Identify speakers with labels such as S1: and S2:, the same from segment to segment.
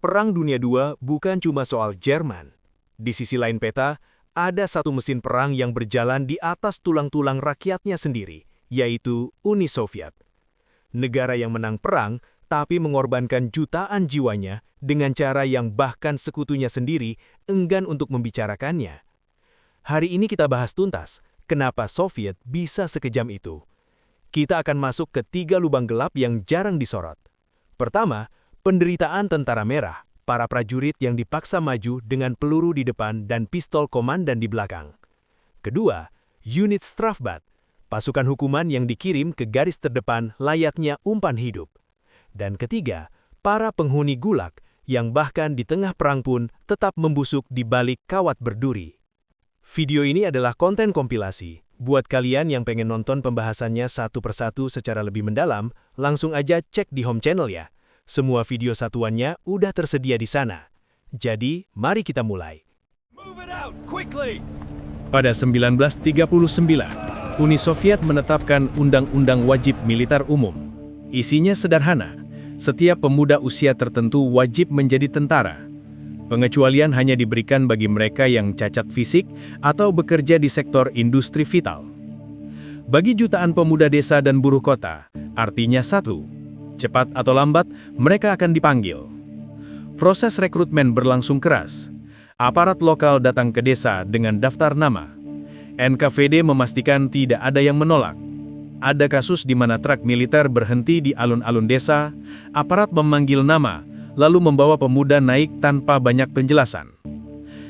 S1: Perang Dunia II bukan cuma soal Jerman. Di sisi lain peta, ada satu mesin perang yang berjalan di atas tulang-tulang rakyatnya sendiri, yaitu Uni Soviet. Negara yang menang perang, tapi mengorbankan jutaan jiwanya dengan cara yang bahkan sekutunya sendiri enggan untuk membicarakannya. Hari ini kita bahas tuntas, kenapa Soviet bisa sekejam itu. Kita akan masuk ke 3 lubang gelap yang jarang disorot. Pertama, penderitaan tentara merah, para prajurit yang dipaksa maju dengan peluru di depan dan pistol komandan di belakang. Kedua, unit Strafbat, pasukan hukuman yang dikirim ke garis terdepan layaknya umpan hidup. Dan ketiga, para penghuni Gulag yang bahkan di tengah perang pun tetap membusuk di balik kawat berduri. Video ini adalah konten kompilasi. Buat kalian yang pengen nonton pembahasannya satu persatu secara lebih mendalam, langsung aja cek di home channel ya. Semua video satuannya udah tersedia di sana. Jadi, mari kita mulai. Pada 1939, Uni Soviet menetapkan Undang-Undang Wajib Militer Umum. Isinya sederhana, setiap pemuda usia tertentu wajib menjadi tentara. Pengecualian hanya diberikan bagi mereka yang cacat fisik atau bekerja di sektor industri vital. Bagi jutaan pemuda desa dan buruh kota, artinya satu, cepat atau lambat, mereka akan dipanggil. Proses rekrutmen berlangsung keras. Aparat lokal datang ke desa dengan daftar nama. NKVD memastikan tidak ada yang menolak. Ada kasus di mana truk militer berhenti di alun-alun desa, aparat memanggil nama, lalu membawa pemuda naik tanpa banyak penjelasan.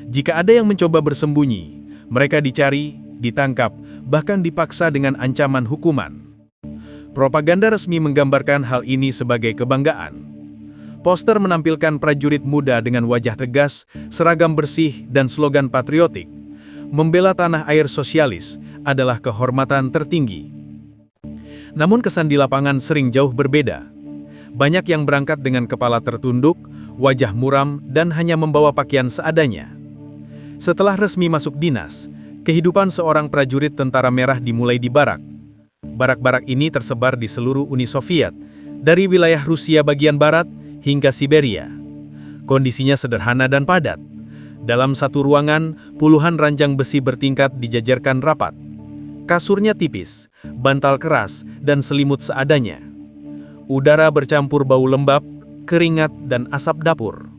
S1: Jika ada yang mencoba bersembunyi, mereka dicari, ditangkap, bahkan dipaksa dengan ancaman hukuman. Propaganda resmi menggambarkan hal ini sebagai kebanggaan. Poster menampilkan prajurit muda dengan wajah tegas, seragam bersih, dan slogan patriotik. Membela tanah air sosialis adalah kehormatan tertinggi. Namun kesan di lapangan sering jauh berbeda. Banyak yang berangkat dengan kepala tertunduk, wajah muram, dan hanya membawa pakaian seadanya. Setelah resmi masuk dinas, kehidupan seorang prajurit tentara merah dimulai di barak. Barak-barak ini tersebar di seluruh Uni Soviet, dari wilayah Rusia bagian barat hingga Siberia. Kondisinya sederhana dan padat. Dalam satu ruangan, puluhan ranjang besi bertingkat dijajarkan rapat. Kasurnya tipis, bantal keras, dan selimut seadanya. Udara bercampur bau lembab, keringat, dan asap dapur.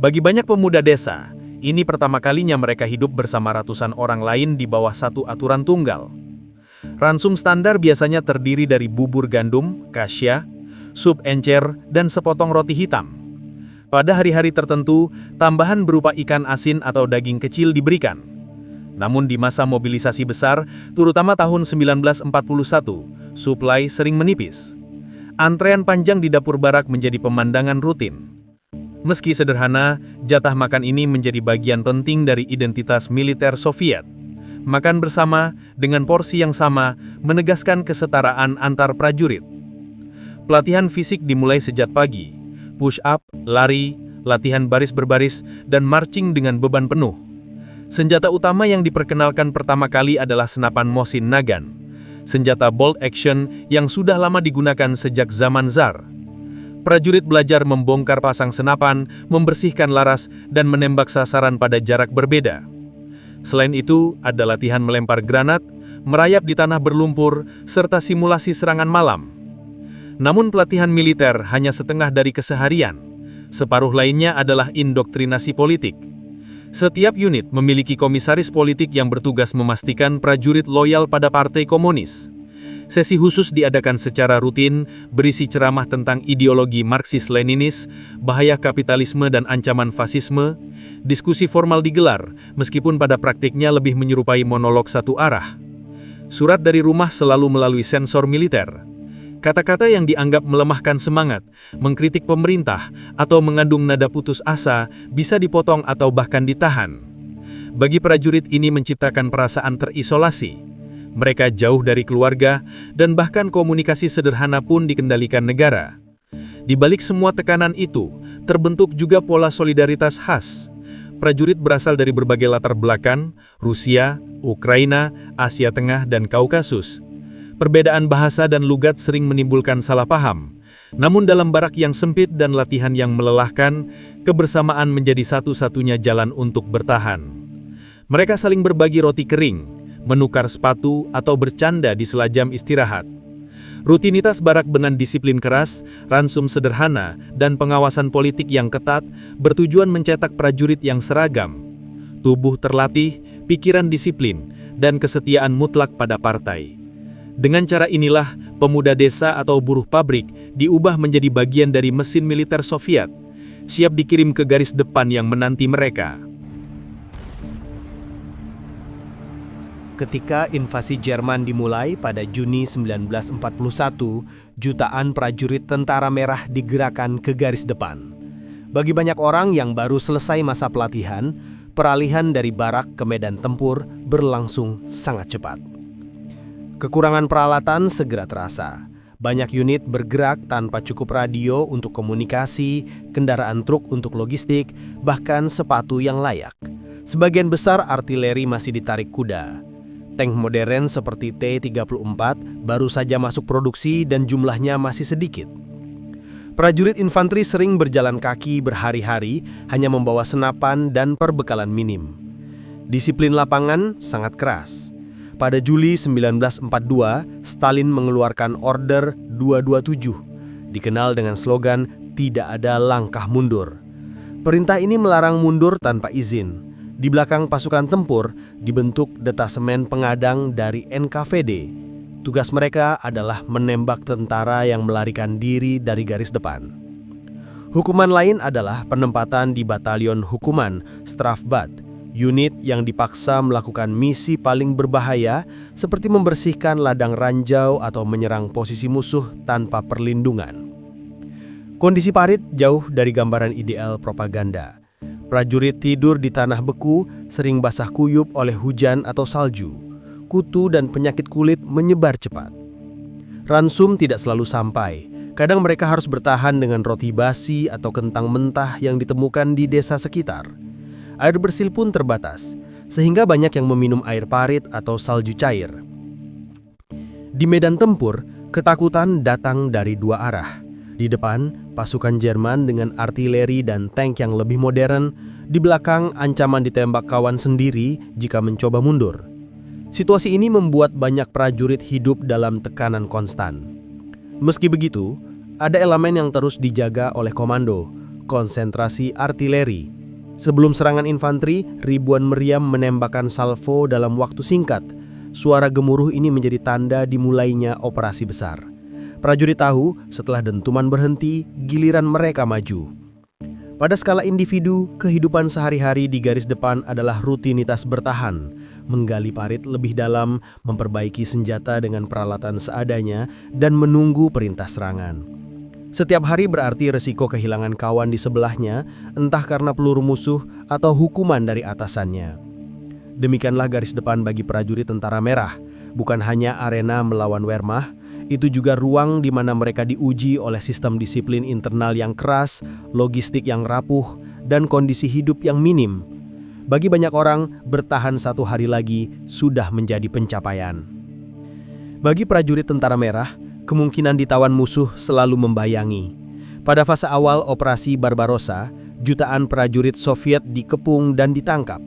S1: Bagi banyak pemuda desa, ini pertama kalinya mereka hidup bersama ratusan orang lain di bawah satu aturan tunggal. Ransum standar biasanya terdiri dari bubur gandum, kasya, sup encer, dan sepotong roti hitam. Pada hari-hari tertentu, tambahan berupa ikan asin atau daging kecil diberikan. Namun di masa mobilisasi besar, terutama tahun 1941, suplai sering menipis. Antrean panjang di dapur barak menjadi pemandangan rutin. Meski sederhana, jatah makan ini menjadi bagian penting dari identitas militer Soviet. Makan bersama, dengan porsi yang sama, menegaskan kesetaraan antar prajurit. Pelatihan fisik dimulai sejak pagi. Push up, lari, latihan baris berbaris, dan marching dengan beban penuh. Senjata utama yang diperkenalkan pertama kali adalah senapan Mosin Nagant, senjata bolt action yang sudah lama digunakan sejak zaman Tsar. Prajurit belajar membongkar pasang senapan, membersihkan laras, dan menembak sasaran pada jarak berbeda. Selain itu, ada latihan melempar granat, merayap di tanah berlumpur, serta simulasi serangan malam. Namun pelatihan militer hanya setengah dari keseharian. Separuh lainnya adalah indoktrinasi politik. Setiap unit memiliki komisaris politik yang bertugas memastikan prajurit loyal pada Partai Komunis. Sesi khusus diadakan secara rutin, berisi ceramah tentang ideologi Marxis-Leninis, bahaya kapitalisme dan ancaman fasisme. Diskusi formal digelar, meskipun pada praktiknya lebih menyerupai monolog satu arah. Surat dari rumah selalu melalui sensor militer. Kata-kata yang dianggap melemahkan semangat, mengkritik pemerintah, atau mengandung nada putus asa bisa dipotong atau bahkan ditahan. Bagi prajurit ini menciptakan perasaan terisolasi. Mereka jauh dari keluarga, dan bahkan komunikasi sederhana pun dikendalikan negara. Di balik semua tekanan itu, terbentuk juga pola solidaritas khas. Prajurit berasal dari berbagai latar belakang, Rusia, Ukraina, Asia Tengah, dan Kaukasus. Perbedaan bahasa dan logat sering menimbulkan salah paham. Namun dalam barak yang sempit dan latihan yang melelahkan, kebersamaan menjadi satu-satunya jalan untuk bertahan. Mereka saling berbagi roti kering, menukar sepatu, atau bercanda di sela jam istirahat. Rutinitas barak dengan disiplin keras, ransum sederhana, dan pengawasan politik yang ketat bertujuan mencetak prajurit yang seragam. Tubuh terlatih, pikiran disiplin, dan kesetiaan mutlak pada partai. Dengan cara inilah, pemuda desa atau buruh pabrik diubah menjadi bagian dari mesin militer Soviet, siap dikirim ke garis depan yang menanti mereka.
S2: Ketika invasi Jerman dimulai pada Juni 1941, jutaan prajurit Tentara Merah digerakkan ke garis depan. Bagi banyak orang yang baru selesai masa pelatihan, peralihan dari barak ke medan tempur berlangsung sangat cepat. Kekurangan peralatan segera terasa. Banyak unit bergerak tanpa cukup radio untuk komunikasi, kendaraan truk untuk logistik, bahkan sepatu yang layak. Sebagian besar artileri masih ditarik kuda. Tank modern seperti T-34 baru saja masuk produksi dan jumlahnya masih sedikit. Prajurit infanteri sering berjalan kaki berhari-hari hanya membawa senapan dan perbekalan minim. Disiplin lapangan sangat keras. Pada Juli 1942, Stalin mengeluarkan Order 227, dikenal dengan slogan "Tidak ada langkah mundur". Perintah ini melarang mundur tanpa izin. Di belakang pasukan tempur dibentuk detasemen pengadang dari NKVD. Tugas mereka adalah menembak tentara yang melarikan diri dari garis depan. Hukuman lain adalah penempatan di Batalion Hukuman Strafbat, unit yang dipaksa melakukan misi paling berbahaya seperti membersihkan ladang ranjau atau menyerang posisi musuh tanpa perlindungan. Kondisi parit jauh dari gambaran ideal propaganda. Prajurit tidur di tanah beku, sering basah kuyup oleh hujan atau salju. Kutu dan penyakit kulit menyebar cepat. Ransum tidak selalu sampai. Kadang mereka harus bertahan dengan roti basi atau kentang mentah yang ditemukan di desa sekitar. Air bersih pun terbatas, sehingga banyak yang meminum air parit atau salju cair. Di medan tempur, ketakutan datang dari dua arah. Di depan, pasukan Jerman dengan artileri dan tank yang lebih modern. Di belakang, ancaman ditembak kawan sendiri jika mencoba mundur. Situasi ini membuat banyak prajurit hidup dalam tekanan konstan. Meski begitu, ada elemen yang terus dijaga oleh komando, konsentrasi artileri. Sebelum serangan infanteri, ribuan meriam menembakkan salvo dalam waktu singkat. Suara gemuruh ini menjadi tanda dimulainya operasi besar. Prajurit tahu setelah dentuman berhenti, giliran mereka maju. Pada skala individu, kehidupan sehari-hari di garis depan adalah rutinitas bertahan, menggali parit lebih dalam, memperbaiki senjata dengan peralatan seadanya, dan menunggu perintah serangan. Setiap hari berarti resiko kehilangan kawan di sebelahnya, entah karena peluru musuh atau hukuman dari atasannya. Demikianlah garis depan bagi prajurit Tentara Merah, bukan hanya arena melawan Wehrmacht, itu juga ruang di mana mereka diuji oleh sistem disiplin internal yang keras, logistik yang rapuh, dan kondisi hidup yang minim. Bagi banyak orang, bertahan satu hari lagi sudah menjadi pencapaian. Bagi prajurit Tentara Merah, kemungkinan ditawan musuh selalu membayangi. Pada fase awal Operasi Barbarossa, jutaan prajurit Soviet dikepung dan ditangkap.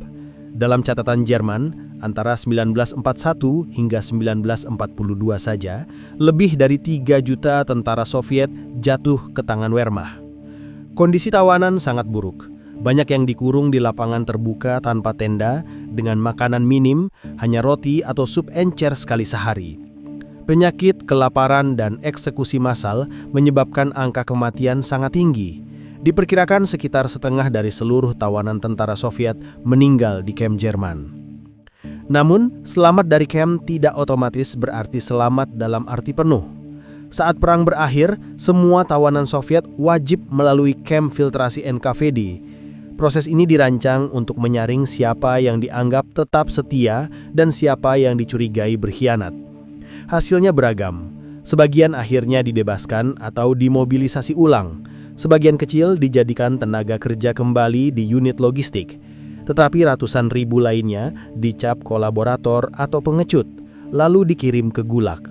S2: Dalam catatan Jerman, antara 1941 hingga 1942 saja, lebih dari 3 juta tentara Soviet jatuh ke tangan Wehrmacht. Kondisi tawanan sangat buruk. Banyak yang dikurung di lapangan terbuka tanpa tenda, dengan makanan minim, hanya roti atau sup encer sekali sehari. Penyakit, kelaparan, dan eksekusi massal menyebabkan angka kematian sangat tinggi. Diperkirakan sekitar setengah dari seluruh tawanan tentara Soviet meninggal di kamp Jerman. Namun, selamat dari kamp tidak otomatis berarti selamat dalam arti penuh. Saat perang berakhir, semua tawanan Soviet wajib melalui kamp filtrasi NKVD. Proses ini dirancang untuk menyaring siapa yang dianggap tetap setia dan siapa yang dicurigai berkhianat. Hasilnya beragam. Sebagian akhirnya dibebaskan atau dimobilisasi ulang. Sebagian kecil dijadikan tenaga kerja kembali di unit logistik. Tetapi ratusan ribu lainnya dicap kolaborator atau pengecut, lalu dikirim ke Gulag.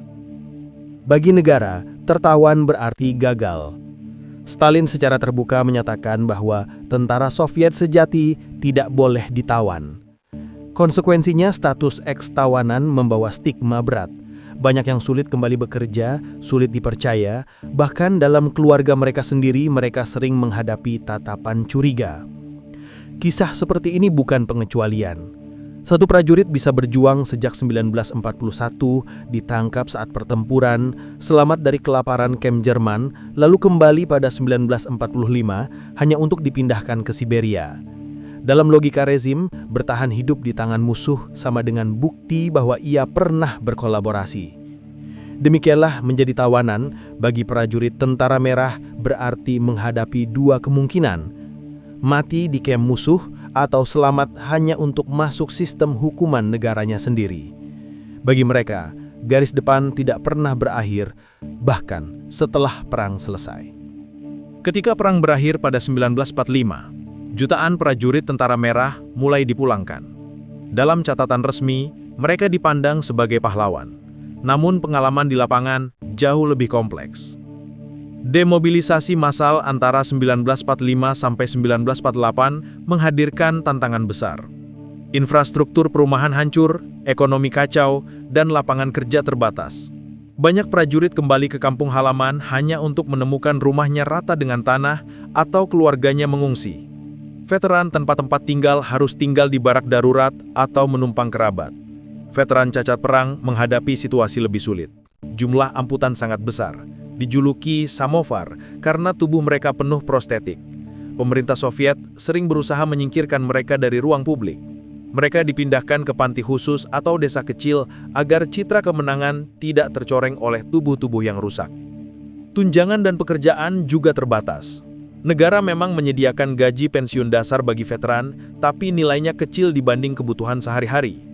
S2: Bagi negara, tertawan berarti gagal. Stalin secara terbuka menyatakan bahwa tentara Soviet sejati tidak boleh ditawan. Konsekuensinya, status eks-tawanan membawa stigma berat. Banyak yang sulit kembali bekerja, sulit dipercaya, bahkan dalam keluarga mereka sendiri mereka sering menghadapi tatapan curiga. Kisah seperti ini bukan pengecualian. Satu prajurit bisa berjuang sejak 1941, ditangkap saat pertempuran, selamat dari kelaparan kamp Jerman, lalu kembali pada 1945 hanya untuk dipindahkan ke Siberia. Dalam logika rezim, bertahan hidup di tangan musuh sama dengan bukti bahwa ia pernah berkolaborasi. Demikianlah menjadi tawanan bagi prajurit Tentara Merah berarti menghadapi dua kemungkinan: mati di kamp musuh atau selamat hanya untuk masuk sistem hukuman negaranya sendiri. Bagi mereka, garis depan tidak pernah berakhir, bahkan setelah perang selesai.
S1: Ketika perang berakhir pada 1945, jutaan prajurit Tentara Merah mulai dipulangkan. Dalam catatan resmi, mereka dipandang sebagai pahlawan. Namun pengalaman di lapangan jauh lebih kompleks. Demobilisasi massal antara 1945 sampai 1948 menghadirkan tantangan besar. Infrastruktur perumahan hancur, ekonomi kacau, dan lapangan kerja terbatas. Banyak prajurit kembali ke kampung halaman hanya untuk menemukan rumahnya rata dengan tanah atau keluarganya mengungsi. Veteran tanpa tempat tinggal harus tinggal di barak darurat atau menumpang kerabat. Veteran cacat perang menghadapi situasi lebih sulit. Jumlah amputan sangat besar. Dijuluki samovar karena tubuh mereka penuh prostetik. Pemerintah Soviet sering berusaha menyingkirkan mereka dari ruang publik. Mereka dipindahkan ke panti khusus atau desa kecil agar citra kemenangan tidak tercoreng oleh tubuh-tubuh yang rusak. Tunjangan dan pekerjaan juga terbatas. Negara memang menyediakan gaji pensiun dasar bagi veteran, tapi nilainya kecil dibanding kebutuhan sehari-hari.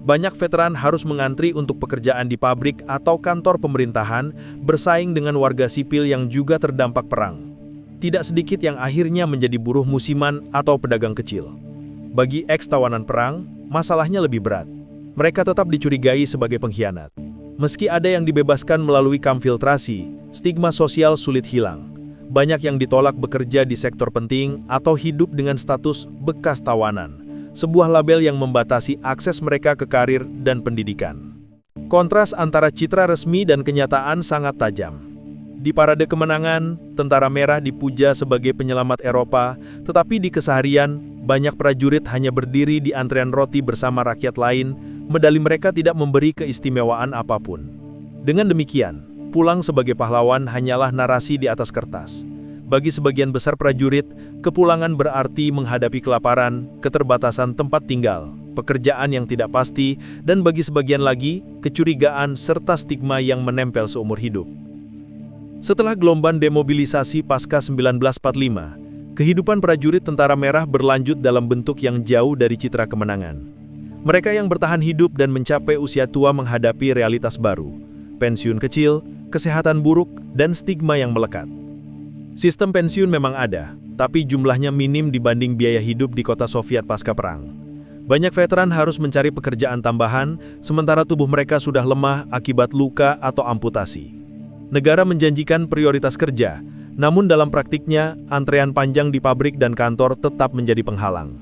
S1: Banyak veteran harus mengantri untuk pekerjaan di pabrik atau kantor pemerintahan, bersaing dengan warga sipil yang juga terdampak perang. Tidak sedikit yang akhirnya menjadi buruh musiman atau pedagang kecil. Bagi eks-tawanan perang, masalahnya lebih berat. Mereka tetap dicurigai sebagai pengkhianat. Meski ada yang dibebaskan melalui kamfiltrasi, stigma sosial sulit hilang. Banyak yang ditolak bekerja di sektor penting atau hidup dengan status bekas tawanan. Sebuah label yang membatasi akses mereka ke karir dan pendidikan. Kontras antara citra resmi dan kenyataan sangat tajam. Di parade kemenangan, Tentara Merah dipuja sebagai penyelamat Eropa, tetapi di keseharian, banyak prajurit hanya berdiri di antrean roti bersama rakyat lain, medali mereka tidak memberi keistimewaan apapun. Dengan demikian, pulang sebagai pahlawan hanyalah narasi di atas kertas. Bagi sebagian besar prajurit, kepulangan berarti menghadapi kelaparan, keterbatasan tempat tinggal, pekerjaan yang tidak pasti, dan bagi sebagian lagi, kecurigaan serta stigma yang menempel seumur hidup. Setelah gelombang demobilisasi pasca 1945, kehidupan prajurit Tentara Merah berlanjut dalam bentuk yang jauh dari citra kemenangan. Mereka yang bertahan hidup dan mencapai usia tua menghadapi realitas baru, pensiun kecil, kesehatan buruk, dan stigma yang melekat. Sistem pensiun memang ada, tapi jumlahnya minim dibanding biaya hidup di kota Soviet pasca perang. Banyak veteran harus mencari pekerjaan tambahan, sementara tubuh mereka sudah lemah akibat luka atau amputasi. Negara menjanjikan prioritas kerja, namun dalam praktiknya, antrean panjang di pabrik dan kantor tetap menjadi penghalang.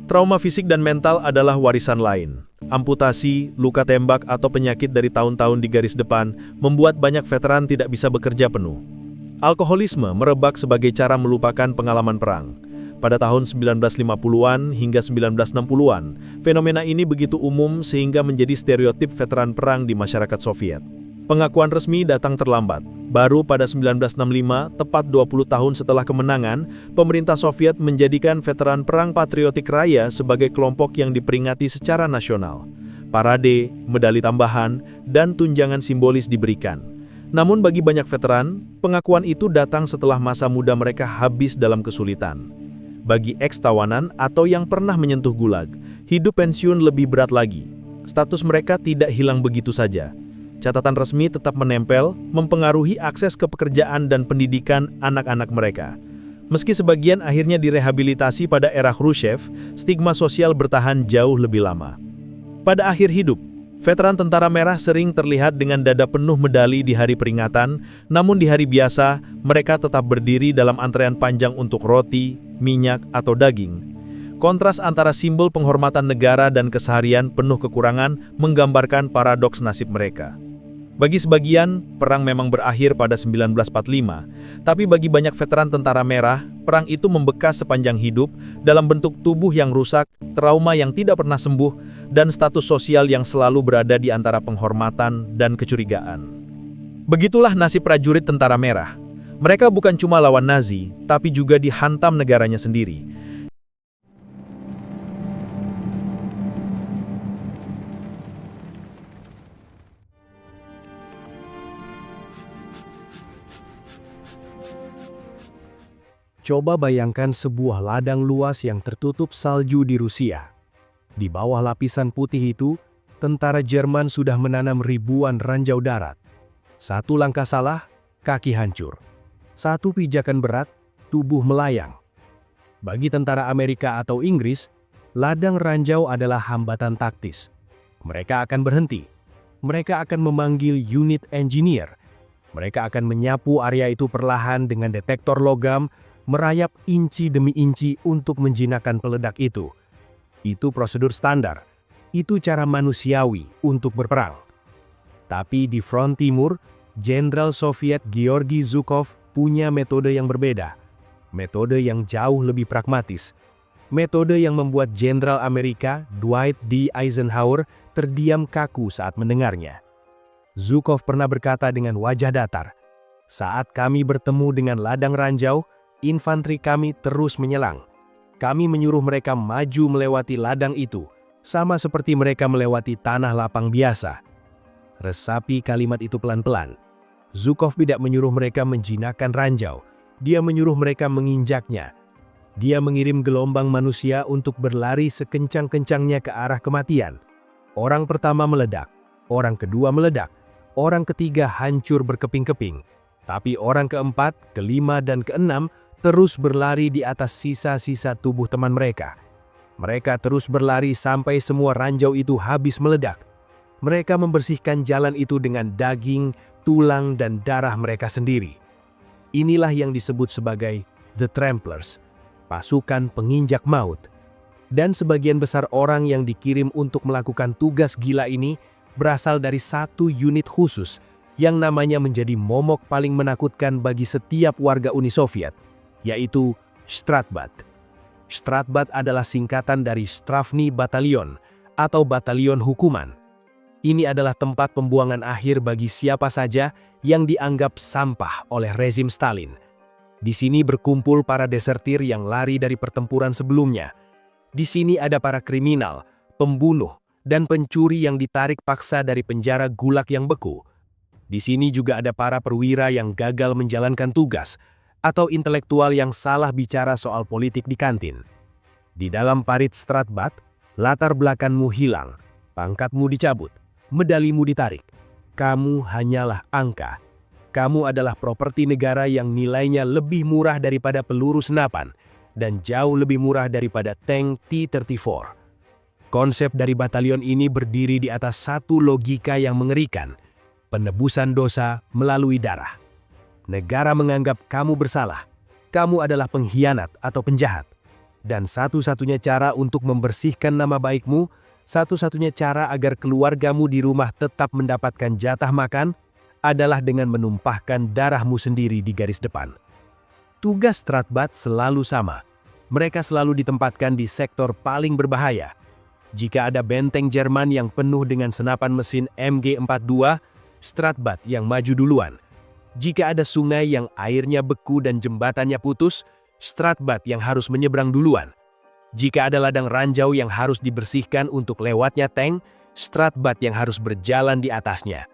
S1: Trauma fisik dan mental adalah warisan lain. Amputasi, luka tembak, atau penyakit dari tahun-tahun di garis depan membuat banyak veteran tidak bisa bekerja penuh. Alkoholisme merebak sebagai cara melupakan pengalaman perang. Pada tahun 1950-an hingga 1960-an, fenomena ini begitu umum sehingga menjadi stereotip veteran perang di masyarakat Soviet. Pengakuan resmi datang terlambat. Baru pada 1965, tepat 20 tahun setelah kemenangan, pemerintah Soviet menjadikan veteran perang patriotik raya sebagai kelompok yang diperingati secara nasional. Parade, medali tambahan, dan tunjangan simbolis diberikan. Namun bagi banyak veteran, pengakuan itu datang setelah masa muda mereka habis dalam kesulitan. Bagi eks-tawanan atau yang pernah menyentuh gulag, hidup pensiun lebih berat lagi. Status mereka tidak hilang begitu saja. Catatan resmi tetap menempel, mempengaruhi akses ke pekerjaan dan pendidikan anak-anak mereka. Meski sebagian akhirnya direhabilitasi pada era Khrushchev, stigma sosial bertahan jauh lebih lama. Pada akhir hidup, Veteran Tentara Merah sering terlihat dengan dada penuh medali di hari peringatan, namun di hari biasa, mereka tetap berdiri dalam antrean panjang untuk roti, minyak, atau daging. Kontras antara simbol penghormatan negara dan keseharian penuh kekurangan menggambarkan paradoks nasib mereka. Bagi sebagian, perang memang berakhir pada 1945, tapi bagi banyak veteran Tentara Merah, perang itu membekas sepanjang hidup dalam bentuk tubuh yang rusak, trauma yang tidak pernah sembuh, dan status sosial yang selalu berada di antara penghormatan dan kecurigaan. Begitulah nasib prajurit Tentara Merah. Mereka bukan cuma lawan Nazi, tapi juga dihantam negaranya sendiri.
S2: Coba bayangkan sebuah ladang luas yang tertutup salju di Rusia. Di bawah lapisan putih itu, tentara Jerman sudah menanam ribuan ranjau darat. Satu langkah salah, kaki hancur. Satu pijakan berat, tubuh melayang. Bagi tentara Amerika atau Inggris, ladang ranjau adalah hambatan taktis. Mereka akan berhenti. Mereka akan memanggil unit engineer. Mereka akan menyapu area itu perlahan dengan detektor logam, merayap inci demi inci untuk menjinakkan peledak itu. Itu prosedur standar. Itu cara manusiawi untuk berperang. Tapi di front timur, Jenderal Soviet Georgi Zhukov punya metode yang berbeda. Metode yang jauh lebih pragmatis. Metode yang membuat Jenderal Amerika Dwight D. Eisenhower terdiam kaku saat mendengarnya. Zhukov pernah berkata dengan wajah datar, "Saat kami bertemu dengan ladang ranjau, infanteri kami terus menyelang. Kami menyuruh mereka maju melewati ladang itu, sama seperti mereka melewati tanah lapang biasa." Resapi kalimat itu pelan-pelan. Zhukov tidak menyuruh mereka menjinakkan ranjau. Dia menyuruh mereka menginjaknya. Dia mengirim gelombang manusia untuk berlari sekencang-kencangnya ke arah kematian. Orang pertama meledak, orang kedua meledak, orang ketiga hancur berkeping-keping. Tapi orang keempat, kelima, dan keenam terus berlari di atas sisa-sisa tubuh teman mereka. Mereka terus berlari sampai semua ranjau itu habis meledak. Mereka membersihkan jalan itu dengan daging, tulang, dan darah mereka sendiri. Inilah yang disebut sebagai The Tramplers, pasukan penginjak maut. Dan sebagian besar orang yang dikirim untuk melakukan tugas gila ini berasal dari satu unit khusus yang namanya menjadi momok paling menakutkan bagi setiap warga Uni Soviet, yaitu Stratbat. Stratbat adalah singkatan dari Strafny Battalion atau Batalion Hukuman. Ini adalah tempat pembuangan akhir bagi siapa saja yang dianggap sampah oleh rezim Stalin. Di sini berkumpul para desertir yang lari dari pertempuran sebelumnya. Di sini ada para kriminal, pembunuh, dan pencuri yang ditarik paksa dari penjara Gulag yang beku. Di sini juga ada para perwira yang gagal menjalankan tugas, atau intelektual yang salah bicara soal politik di kantin. Di dalam parit Stratbat, latar belakangmu hilang, pangkatmu dicabut, medalimu ditarik. Kamu hanyalah angka. Kamu adalah properti negara yang nilainya lebih murah daripada peluru senapan dan jauh lebih murah daripada tank T-34. Konsep dari batalion ini berdiri di atas satu logika yang mengerikan, penebusan dosa melalui darah. Negara menganggap kamu bersalah, kamu adalah pengkhianat atau penjahat. Dan satu-satunya cara untuk membersihkan nama baikmu, satu-satunya cara agar keluargamu di rumah tetap mendapatkan jatah makan, adalah dengan menumpahkan darahmu sendiri di garis depan. Tugas Stratbat selalu sama. Mereka selalu ditempatkan di sektor paling berbahaya. Jika ada benteng Jerman yang penuh dengan senapan mesin MG42, Stratbat yang maju duluan. Jika ada sungai yang airnya beku dan jembatannya putus, Stratbat yang harus menyeberang duluan. Jika ada ladang ranjau yang harus dibersihkan untuk lewatnya tank, Stratbat yang harus berjalan di atasnya.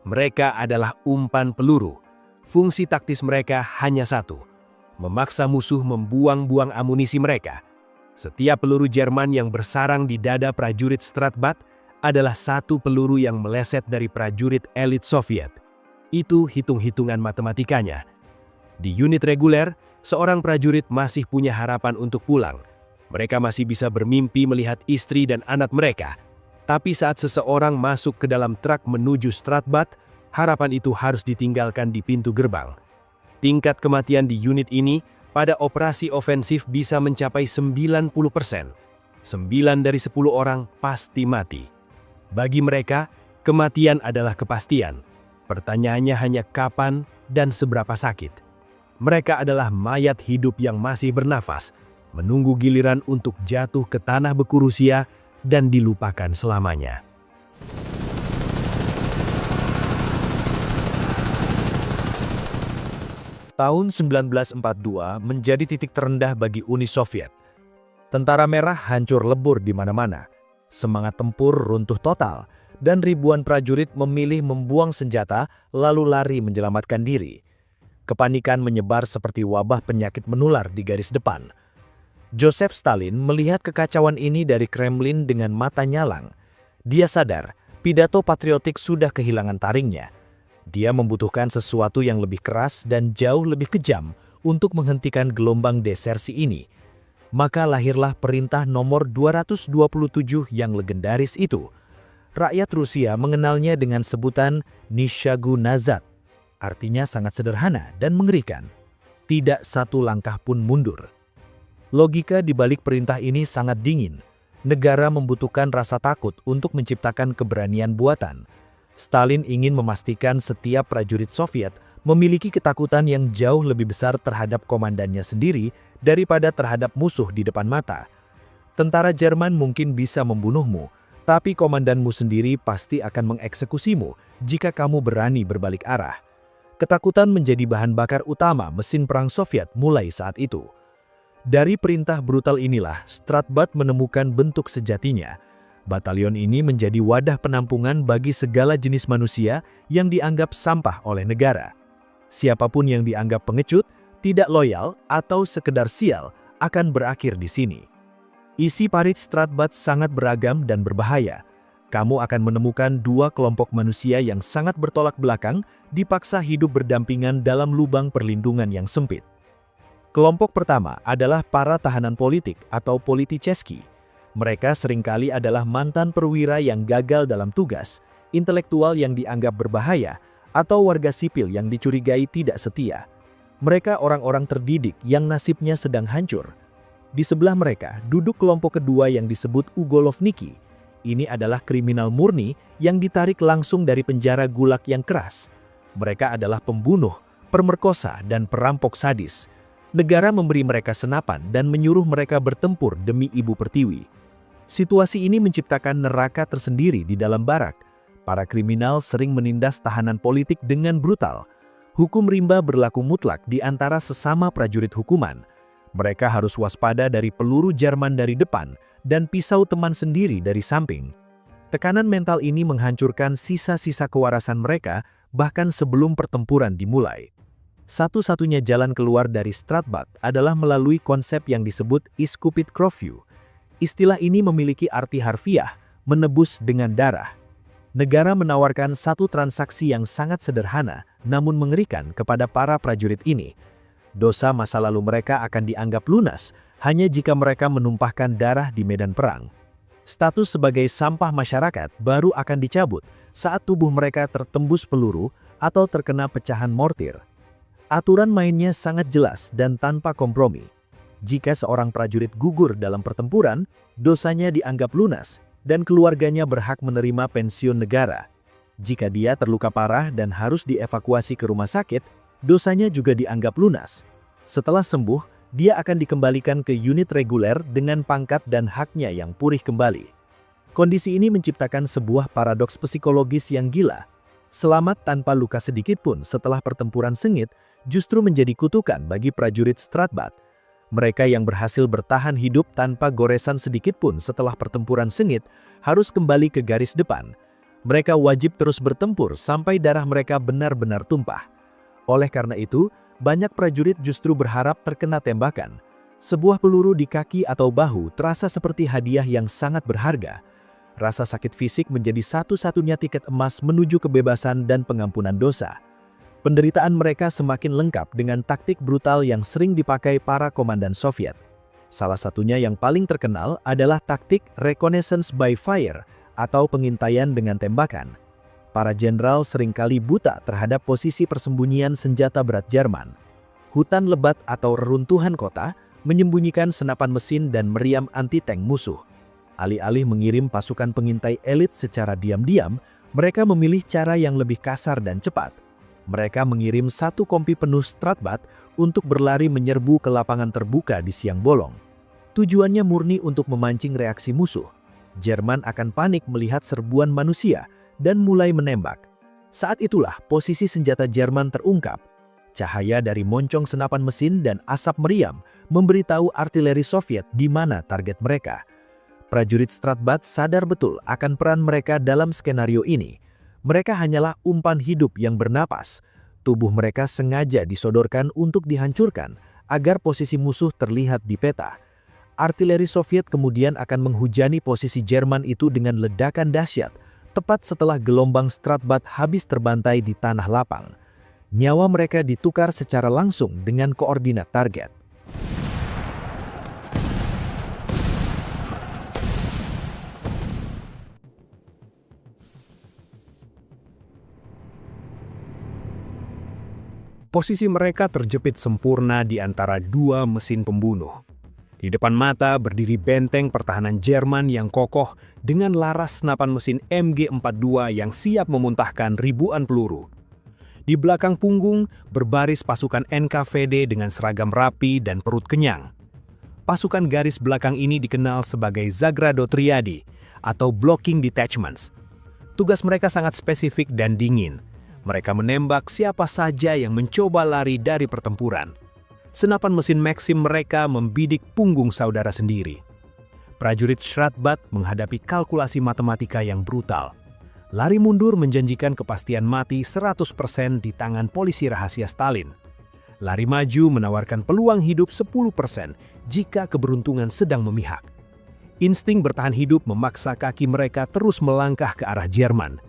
S2: Mereka adalah umpan peluru. Fungsi taktis mereka hanya satu, memaksa musuh membuang-buang amunisi mereka. Setiap peluru Jerman yang bersarang di dada prajurit Stratbat adalah satu peluru yang meleset dari prajurit elit Soviet. Itu hitung-hitungan matematikanya. Di unit reguler, seorang prajurit masih punya harapan untuk pulang. Mereka masih bisa bermimpi melihat istri dan anak mereka.
S3: Tapi saat seseorang masuk ke dalam truk menuju Strahd, harapan itu harus ditinggalkan di pintu gerbang. Tingkat kematian di unit ini pada operasi ofensif bisa mencapai 90%. 9 dari 10 orang pasti mati. Bagi mereka, kematian adalah kepastian. Pertanyaannya hanya kapan dan seberapa sakit. Mereka adalah mayat hidup yang masih bernafas, menunggu giliran untuk jatuh ke tanah beku Rusia dan dilupakan selamanya.
S2: Tahun 1942 menjadi titik terendah bagi Uni Soviet. Tentara Merah hancur lebur di mana-mana. Semangat tempur runtuh total, dan ribuan prajurit memilih membuang senjata lalu lari menyelamatkan diri. Kepanikan menyebar seperti wabah penyakit menular di garis depan. Joseph Stalin melihat kekacauan ini dari Kremlin dengan mata nyalang. Dia sadar pidato patriotik sudah kehilangan taringnya. Dia membutuhkan sesuatu yang lebih keras dan jauh lebih kejam untuk menghentikan gelombang desersi ini. Maka lahirlah perintah nomor 227 yang legendaris itu. Rakyat Rusia mengenalnya dengan sebutan Nishagu Nazad. Artinya sangat sederhana dan mengerikan. Tidak satu langkah pun mundur. Logika di balik perintah ini sangat dingin. Negara membutuhkan rasa takut untuk menciptakan keberanian buatan. Stalin ingin memastikan setiap prajurit Soviet memiliki ketakutan yang jauh lebih besar terhadap komandannya sendiri daripada terhadap musuh di depan mata. Tentara Jerman mungkin bisa membunuhmu, tapi komandanmu sendiri pasti akan mengeksekusimu jika kamu berani berbalik arah. Ketakutan menjadi bahan bakar utama mesin perang Soviet mulai saat itu. Dari perintah brutal inilah Strahd menemukan bentuk sejatinya. Batalion ini menjadi wadah penampungan bagi segala jenis manusia yang dianggap sampah oleh negara. Siapapun yang dianggap pengecut, tidak loyal, atau sekedar sial akan berakhir di sini. Isi parit Strahd sangat beragam dan berbahaya. Kamu akan menemukan dua kelompok manusia yang sangat bertolak belakang dipaksa hidup berdampingan dalam lubang perlindungan yang sempit. Kelompok pertama adalah para tahanan politik atau politicheski. Mereka seringkali adalah mantan perwira yang gagal dalam tugas, intelektual yang dianggap berbahaya, atau warga sipil yang dicurigai tidak setia. Mereka orang-orang terdidik yang nasibnya sedang hancur. Di sebelah mereka duduk kelompok kedua yang disebut Ugolovniki. Ini adalah kriminal murni yang ditarik langsung dari penjara gulag yang keras. Mereka adalah pembunuh, pemerkosa, dan perampok sadis. Negara memberi mereka senapan dan menyuruh mereka bertempur demi ibu pertiwi. Situasi ini menciptakan neraka tersendiri di dalam barak. Para kriminal sering menindas tahanan politik dengan brutal. Hukum rimba berlaku mutlak di antara sesama prajurit hukuman. Mereka harus waspada dari peluru Jerman dari depan dan pisau teman sendiri dari samping. Tekanan mental ini menghancurkan sisa-sisa kewarasan mereka bahkan sebelum pertempuran dimulai. Satu-satunya jalan keluar dari Strahd adalah melalui konsep yang disebut iskupit krovyu. Istilah ini memiliki arti harfiah, menebus dengan darah. Negara menawarkan satu transaksi yang sangat sederhana namun mengerikan kepada para prajurit ini. Dosa masa lalu mereka akan dianggap lunas hanya jika mereka menumpahkan darah di medan perang. Status sebagai sampah masyarakat baru akan dicabut saat tubuh mereka tertembus peluru atau terkena pecahan mortir. Aturan mainnya sangat jelas dan tanpa kompromi. Jika seorang prajurit gugur dalam pertempuran, dosanya dianggap lunas dan keluarganya berhak menerima pensiun negara. Jika dia terluka parah dan harus dievakuasi ke rumah sakit, dosanya juga dianggap lunas. Setelah sembuh, dia akan dikembalikan ke unit reguler dengan pangkat dan haknya yang pulih kembali. Kondisi ini menciptakan sebuah paradoks psikologis yang gila. Selamat tanpa luka sedikit pun setelah pertempuran sengit justru menjadi kutukan bagi prajurit Strahd. Mereka yang berhasil bertahan hidup tanpa goresan sedikit pun setelah pertempuran sengit harus kembali ke garis depan. Mereka wajib terus bertempur sampai darah mereka benar-benar tumpah. Oleh karena itu, banyak prajurit justru berharap terkena tembakan. Sebuah peluru di kaki atau bahu terasa seperti hadiah yang sangat berharga. Rasa sakit fisik menjadi satu-satunya tiket emas menuju kebebasan dan pengampunan dosa. Penderitaan mereka semakin lengkap dengan taktik brutal yang sering dipakai para komandan Soviet. Salah satunya yang paling terkenal adalah taktik reconnaissance by fire
S4: atau pengintaian dengan tembakan. Para jenderal seringkali buta terhadap posisi persembunyian senjata berat Jerman. Hutan lebat atau reruntuhan kota menyembunyikan senapan mesin dan meriam anti-tank musuh. Alih-alih mengirim pasukan pengintai elit secara diam-diam, mereka memilih cara yang lebih kasar dan cepat. Mereka mengirim satu kompi penuh Stratbat untuk berlari menyerbu ke lapangan terbuka di siang bolong. Tujuannya murni untuk memancing reaksi musuh. Jerman akan panik melihat serbuan manusia dan mulai menembak. Saat itulah posisi senjata Jerman terungkap. Cahaya dari moncong senapan mesin dan asap meriam memberitahu artileri Soviet di mana target mereka. Prajurit Stratbat sadar betul akan peran mereka dalam skenario ini. Mereka hanyalah umpan hidup yang bernapas. Tubuh mereka sengaja disodorkan untuk dihancurkan agar posisi musuh terlihat di peta. Artileri Soviet kemudian akan menghujani posisi Jerman itu dengan ledakan dahsyat, tepat setelah gelombang Stratbat habis terbantai di tanah lapang. Nyawa mereka ditukar secara langsung dengan koordinat target.
S3: Posisi mereka terjepit sempurna di antara dua mesin pembunuh. Di depan mata berdiri benteng pertahanan Jerman yang kokoh dengan laras senapan mesin MG42 yang siap memuntahkan ribuan peluru. Di belakang punggung berbaris pasukan NKVD dengan seragam rapi dan perut kenyang. Pasukan garis belakang ini dikenal sebagai Zagrado Triadi atau Blocking Detachments. Tugas mereka sangat spesifik dan dingin. Mereka menembak siapa saja yang mencoba lari dari pertempuran. Senapan mesin Maxim mereka membidik punggung saudara sendiri. Prajurit Stratbat menghadapi kalkulasi matematika yang brutal. Lari mundur menjanjikan kepastian mati 100% di tangan polisi rahasia Stalin. Lari maju menawarkan peluang hidup 10% jika keberuntungan sedang memihak. Insting bertahan hidup memaksa kaki mereka terus melangkah ke arah Jerman.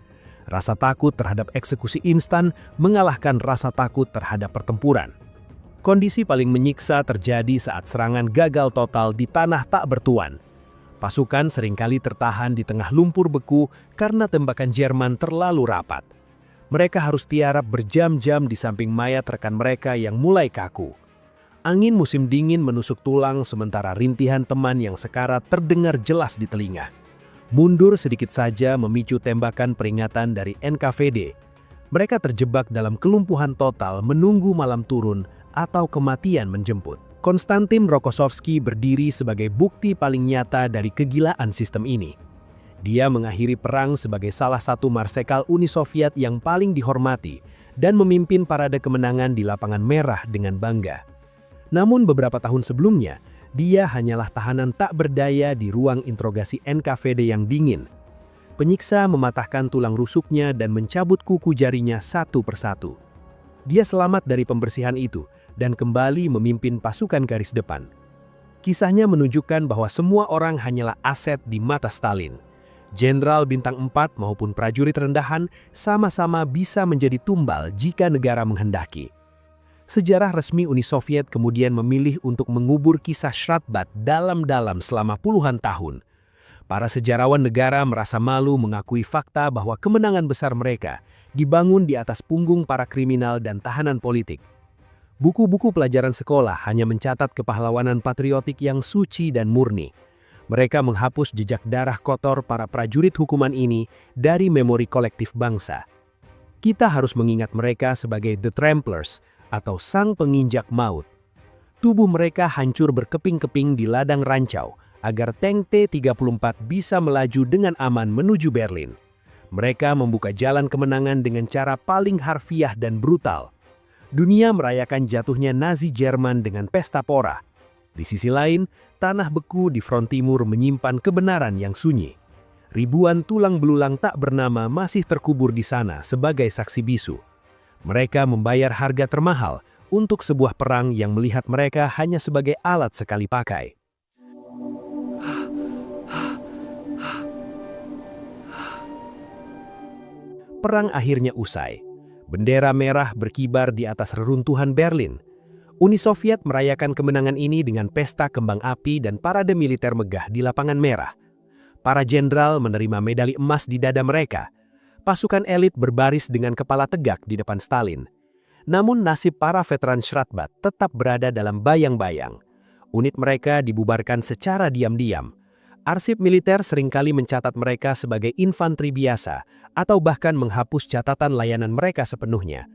S3: Rasa takut terhadap eksekusi instan mengalahkan rasa takut terhadap pertempuran. Kondisi paling menyiksa terjadi saat serangan gagal total di tanah tak bertuan. Pasukan seringkali tertahan di tengah lumpur beku karena tembakan Jerman terlalu rapat. Mereka harus tiarap berjam-jam di samping mayat rekan mereka yang mulai kaku. Angin musim dingin menusuk tulang sementara rintihan teman yang sekarat terdengar jelas di telinga. Mundur sedikit saja memicu tembakan peringatan dari NKVD. Mereka terjebak dalam kelumpuhan total menunggu malam turun atau kematian menjemput. Konstantin Rokossovski berdiri sebagai bukti paling nyata dari kegilaan sistem ini. Dia mengakhiri perang sebagai salah satu marsekal Uni Soviet yang paling dihormati dan memimpin parade kemenangan di lapangan merah dengan bangga. Namun beberapa tahun sebelumnya, dia hanyalah tahanan tak berdaya di ruang interogasi NKVD yang dingin. Penyiksa mematahkan tulang rusuknya dan mencabut kuku jarinya satu persatu. Dia selamat dari pembersihan itu dan kembali memimpin pasukan garis depan. Kisahnya menunjukkan bahwa semua orang hanyalah aset di mata Stalin. Jenderal bintang 4 maupun prajurit rendahan sama-sama bisa menjadi tumbal jika negara menghendaki. Sejarah resmi Uni Soviet kemudian memilih untuk mengubur kisah Stratbat dalam-dalam selama puluhan tahun. Para sejarawan negara merasa malu mengakui fakta bahwa kemenangan besar mereka dibangun di atas punggung para kriminal dan tahanan politik. Buku-buku pelajaran sekolah hanya mencatat kepahlawanan patriotik yang suci dan murni. Mereka menghapus jejak darah kotor para prajurit hukuman ini dari memori kolektif bangsa. Kita harus mengingat mereka sebagai The Tramplers atau sang penginjak maut. Tubuh mereka hancur berkeping-keping di ladang rancau agar tank T-34 bisa melaju dengan aman menuju Berlin. Mereka membuka jalan kemenangan dengan cara paling harfiah dan brutal. Dunia merayakan jatuhnya Nazi Jerman dengan pesta pora. Di sisi lain, tanah beku di front timur menyimpan kebenaran yang sunyi. Ribuan tulang belulang tak bernama masih terkubur di sana sebagai saksi bisu. Mereka membayar harga termahal untuk sebuah perang yang melihat mereka hanya sebagai alat sekali pakai. Perang akhirnya usai. Bendera merah berkibar di atas reruntuhan Berlin. Uni Soviet merayakan kemenangan ini dengan pesta kembang api dan parade militer megah di lapangan merah. Para jenderal menerima medali emas di dada mereka. Pasukan elit berbaris dengan kepala tegak di depan Stalin. Namun nasib para veteran Shratbat tetap berada dalam bayang-bayang. Unit mereka dibubarkan secara diam-diam. Arsip militer seringkali mencatat mereka sebagai infanteri biasa atau bahkan menghapus catatan layanan mereka sepenuhnya.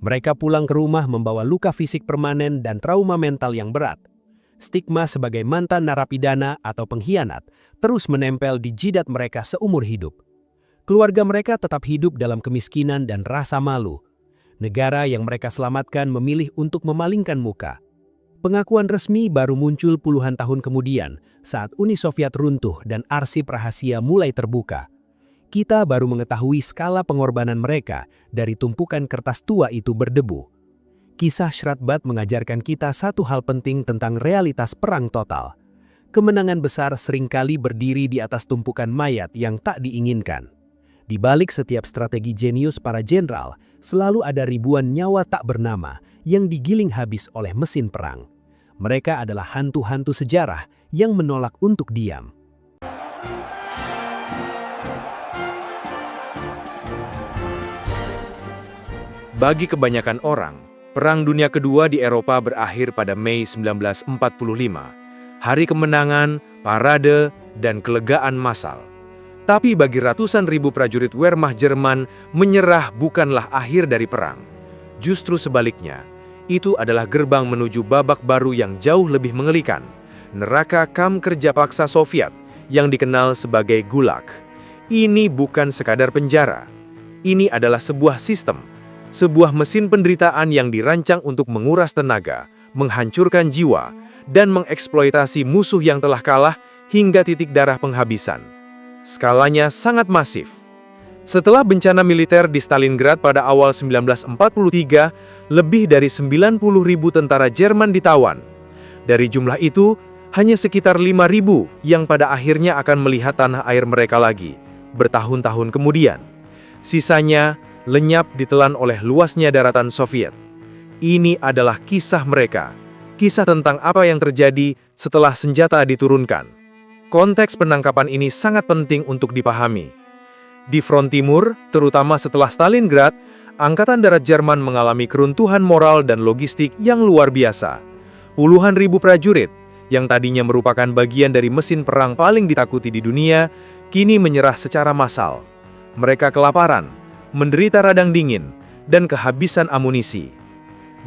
S3: Mereka pulang ke rumah membawa luka fisik permanen dan trauma mental yang berat. Stigma sebagai mantan narapidana atau pengkhianat terus menempel di jidat mereka seumur hidup. Keluarga mereka tetap hidup dalam kemiskinan dan rasa malu. Negara yang mereka selamatkan memilih untuk memalingkan muka. Pengakuan resmi baru muncul puluhan tahun kemudian saat Uni Soviet runtuh dan arsip rahasia mulai terbuka. Kita baru mengetahui skala pengorbanan mereka dari tumpukan kertas tua itu berdebu. Kisah Shratbat mengajarkan kita satu hal penting tentang realitas perang total. Kemenangan besar seringkali berdiri di atas tumpukan mayat yang tak diinginkan. Di balik setiap strategi jenius para jenderal, selalu ada ribuan nyawa tak bernama yang digiling habis oleh mesin perang. Mereka adalah hantu-hantu sejarah yang menolak untuk diam.
S1: Bagi kebanyakan orang, Perang Dunia Kedua di Eropa berakhir pada Mei 1945. Hari kemenangan, parade, dan kelegaan massal. Tapi bagi ratusan ribu prajurit Wehrmacht Jerman, menyerah bukanlah akhir dari perang. Justru sebaliknya, itu adalah gerbang menuju babak baru yang jauh lebih mengerikan. Neraka kam kerja paksa Soviet yang dikenal sebagai Gulag. Ini bukan sekadar penjara. Ini adalah sebuah sistem. Sebuah mesin penderitaan yang dirancang untuk menguras tenaga, menghancurkan jiwa, dan mengeksploitasi musuh yang telah kalah hingga titik darah penghabisan. Skalanya sangat masif. Setelah bencana militer di Stalingrad pada awal 1943, lebih dari 90.000 tentara Jerman ditawan. Dari jumlah itu, hanya sekitar 5.000 yang pada akhirnya akan melihat tanah air mereka lagi, bertahun-tahun kemudian. Sisanya lenyap ditelan oleh luasnya daratan Soviet. Ini adalah kisah mereka, kisah tentang apa yang terjadi setelah senjata diturunkan. Konteks penangkapan ini sangat penting untuk dipahami. Di front timur, terutama setelah Stalingrad, Angkatan Darat Jerman mengalami keruntuhan moral dan logistik yang luar biasa. Puluhan ribu prajurit, yang tadinya merupakan bagian dari mesin perang paling ditakuti di dunia, kini menyerah secara massal. Mereka kelaparan, menderita radang dingin, dan kehabisan amunisi.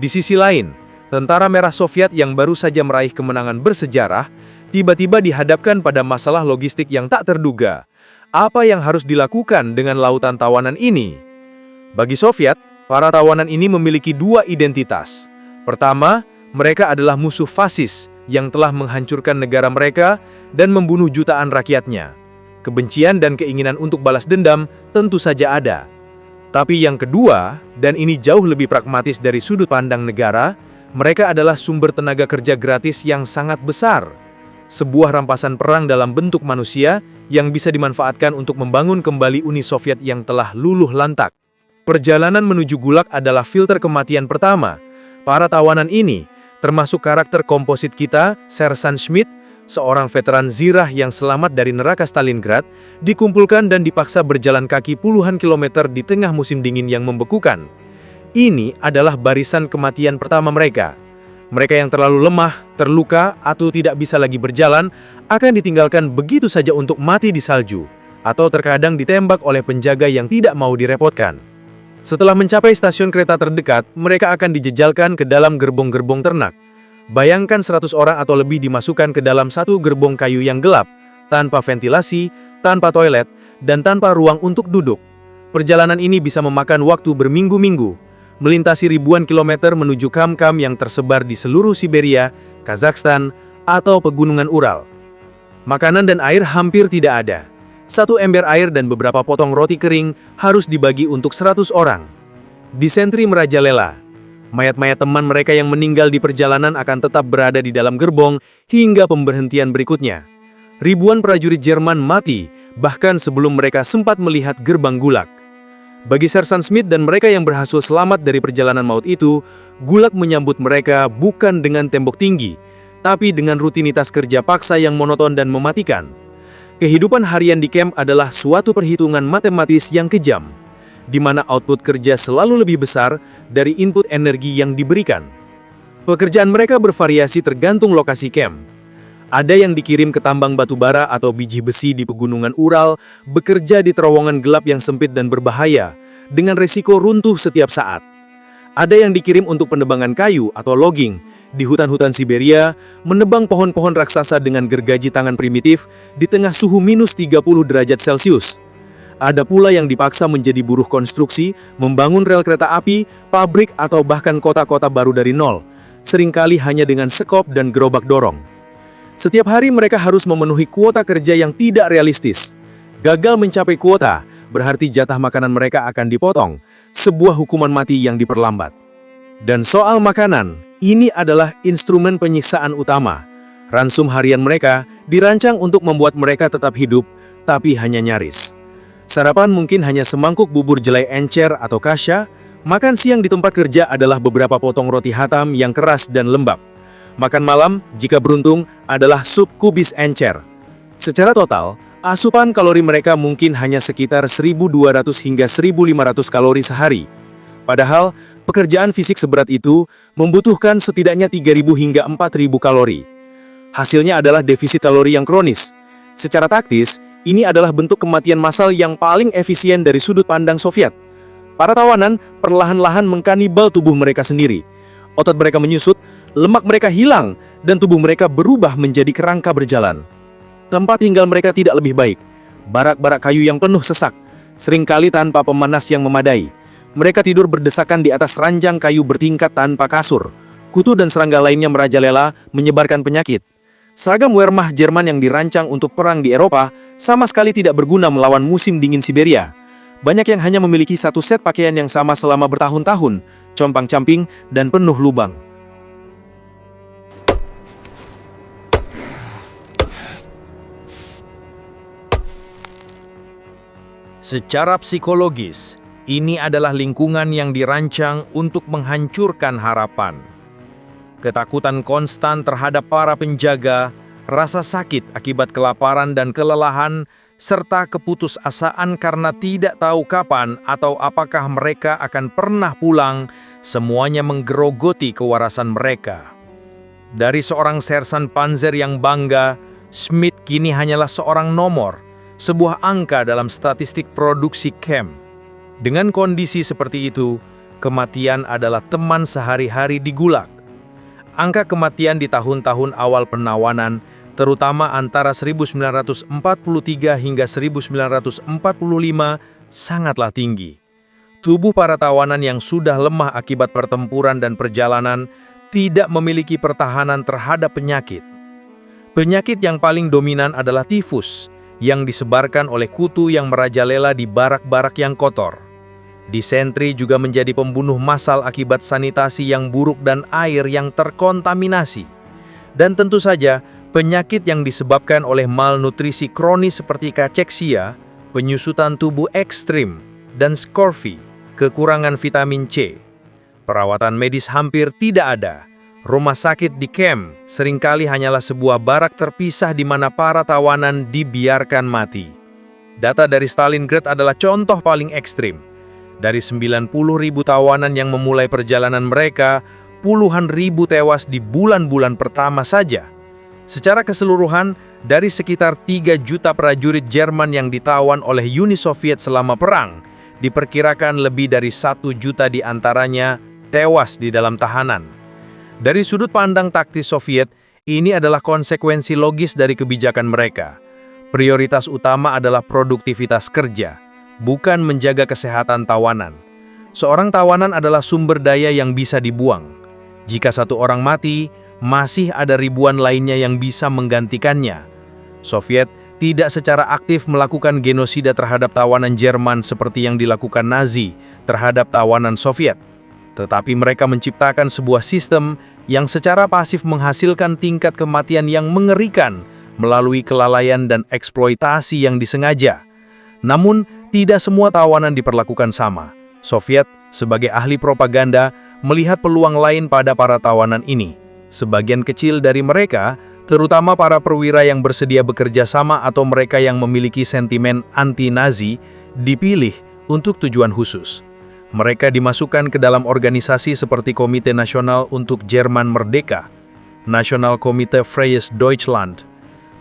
S1: Di sisi lain, tentara merah Soviet yang baru saja meraih kemenangan bersejarah, tiba-tiba dihadapkan pada masalah logistik yang tak terduga. Apa yang harus dilakukan dengan lautan tawanan ini? Bagi Soviet, para tawanan ini memiliki dua identitas. Pertama, mereka adalah musuh fasis yang telah menghancurkan negara mereka dan membunuh jutaan rakyatnya. Kebencian dan keinginan untuk balas dendam tentu saja ada. Tapi yang kedua, dan ini jauh lebih pragmatis dari sudut pandang negara, mereka adalah sumber tenaga kerja gratis yang sangat besar. Sebuah rampasan perang dalam bentuk manusia yang bisa dimanfaatkan untuk membangun kembali Uni Soviet yang telah luluh lantak. Perjalanan menuju Gulag adalah filter kematian pertama. Para tawanan ini, termasuk karakter komposit kita, Sersan Schmidt, seorang veteran zirah yang selamat dari neraka Stalingrad, dikumpulkan dan dipaksa berjalan kaki puluhan kilometer di tengah musim dingin yang membekukan. Ini adalah barisan kematian pertama mereka. Mereka yang terlalu lemah, terluka, atau tidak bisa lagi berjalan, akan ditinggalkan begitu saja untuk mati di salju, atau terkadang ditembak oleh penjaga yang tidak mau direpotkan. Setelah mencapai stasiun kereta terdekat, mereka akan dijejalkan ke dalam gerbong-gerbong ternak. Bayangkan 100 orang atau lebih dimasukkan ke dalam satu gerbong kayu yang gelap, tanpa ventilasi, tanpa toilet, dan tanpa ruang untuk duduk. Perjalanan ini bisa memakan waktu berminggu-minggu, melintasi ribuan kilometer menuju kam-kam yang tersebar di seluruh Siberia, Kazakhstan, atau pegunungan Ural. Makanan dan air hampir tidak ada. Satu ember air dan beberapa potong roti kering harus dibagi untuk 100 orang. Disentri merajalela. Mayat-mayat teman mereka yang meninggal di perjalanan akan tetap berada di dalam gerbong hingga pemberhentian berikutnya. Ribuan prajurit Jerman mati, bahkan sebelum mereka sempat melihat gerbang Gulag. Bagi Sersan Schmidt dan mereka yang berhasil selamat dari perjalanan maut itu, Gulag menyambut mereka bukan dengan tembok tinggi, tapi dengan rutinitas kerja paksa yang monoton dan mematikan.
S3: Kehidupan harian di kamp adalah suatu perhitungan matematis yang kejam, di mana output kerja selalu lebih besar dari input energi yang diberikan. Pekerjaan mereka bervariasi tergantung lokasi kamp. Ada yang dikirim ke tambang batu bara atau biji besi di pegunungan Ural, bekerja di terowongan gelap yang sempit dan berbahaya, dengan resiko runtuh setiap saat. Ada yang dikirim untuk penebangan kayu atau logging di hutan-hutan Siberia, menebang pohon-pohon raksasa dengan gergaji tangan primitif di tengah suhu minus 30 derajat Celcius. Ada pula yang dipaksa menjadi buruh konstruksi, membangun rel kereta api, pabrik, atau bahkan kota-kota baru dari nol, seringkali hanya dengan sekop dan gerobak dorong. Setiap hari mereka harus memenuhi kuota kerja yang tidak realistis. Gagal mencapai kuota, berarti jatah makanan mereka akan dipotong, sebuah hukuman mati yang diperlambat. Dan soal makanan, ini adalah instrumen penyiksaan utama. Ransum harian mereka dirancang untuk membuat mereka tetap hidup, tapi hanya nyaris. Sarapan mungkin hanya semangkuk bubur jelai encer atau kasya, makan siang di tempat kerja adalah beberapa potong roti hatam yang keras dan lembab. Makan malam, jika beruntung, adalah sup kubis encer. Secara total, asupan kalori mereka mungkin hanya sekitar 1.200 hingga 1.500 kalori sehari. Padahal, pekerjaan fisik seberat itu membutuhkan setidaknya 3.000 hingga 4.000 kalori. Hasilnya adalah defisit kalori yang kronis. Secara taktis, ini adalah bentuk kematian massal yang paling efisien dari sudut pandang Soviet. Para tawanan perlahan-lahan mengkanibal tubuh mereka sendiri. Otot mereka menyusut, lemak mereka hilang, dan tubuh mereka berubah menjadi kerangka berjalan. Tempat tinggal mereka tidak lebih baik. Barak-barak kayu yang penuh sesak, seringkali tanpa pemanas yang memadai. Mereka tidur berdesakan di atas ranjang kayu bertingkat tanpa kasur. Kutu dan serangga lainnya merajalela, menyebarkan penyakit. Seragam Wehrmacht Jerman yang dirancang untuk perang di Eropa sama sekali tidak berguna melawan musim dingin Siberia. Banyak yang hanya memiliki satu set pakaian yang sama selama bertahun-tahun, compang-camping dan penuh lubang.
S1: Secara psikologis, ini adalah lingkungan yang dirancang untuk menghancurkan harapan. Ketakutan konstan terhadap para penjaga, rasa sakit akibat kelaparan dan kelelahan, serta keputusasaan karena tidak tahu kapan atau apakah mereka akan pernah pulang, semuanya menggerogoti kewarasan mereka. Dari seorang sersan panzer yang bangga, Schmidt kini hanyalah seorang nomor, sebuah angka dalam statistik produksi camp. Dengan kondisi seperti itu, kematian adalah teman sehari-hari di Gulag. Angka kematian di tahun-tahun awal penawanan, terutama antara 1943 hingga 1945, sangatlah tinggi. Tubuh para tawanan yang sudah lemah akibat pertempuran dan perjalanan tidak memiliki pertahanan terhadap penyakit. Penyakit yang paling dominan adalah tifus, yang disebarkan oleh kutu yang merajalela di barak-barak yang kotor. Disentri juga menjadi pembunuh massal akibat sanitasi yang buruk dan air yang terkontaminasi. Dan tentu saja, penyakit yang disebabkan oleh malnutrisi kronis seperti kacheksia, penyusutan tubuh ekstrim, dan scurvy, kekurangan vitamin C. Perawatan medis hampir tidak ada. Rumah sakit di camp seringkali hanyalah sebuah barak terpisah di mana para tawanan dibiarkan mati. Data dari Stalingrad adalah contoh paling ekstrim. Dari 90.000 tawanan yang memulai perjalanan mereka, puluhan ribu tewas di bulan-bulan pertama saja. Secara keseluruhan, dari sekitar 3 juta prajurit Jerman yang ditawan oleh Uni Soviet selama perang, diperkirakan lebih dari 1 juta di antaranya tewas di dalam tahanan. Dari sudut pandang taktis Soviet, ini adalah konsekuensi logis dari kebijakan mereka. Prioritas utama adalah produktivitas kerja, bukan menjaga kesehatan tawanan. Seorang tawanan adalah sumber daya yang bisa dibuang. Jika satu orang mati, masih ada ribuan lainnya yang bisa menggantikannya. Soviet tidak secara aktif melakukan genosida terhadap tawanan Jerman seperti yang dilakukan Nazi terhadap tawanan Soviet. Tetapi mereka menciptakan sebuah sistem yang secara pasif menghasilkan tingkat kematian yang mengerikan melalui kelalaian dan eksploitasi yang disengaja. Namun, tidak semua tawanan diperlakukan sama. Soviet, sebagai ahli propaganda, melihat peluang lain pada para tawanan ini. Sebagian kecil dari mereka terutama para perwira yang bersedia bekerja sama atau mereka yang memiliki sentimen anti-Nazi, dipilih untuk tujuan khusus. Mereka dimasukkan ke dalam organisasi seperti Komite Nasional untuk Jerman Merdeka, National Komite Freies Deutschland.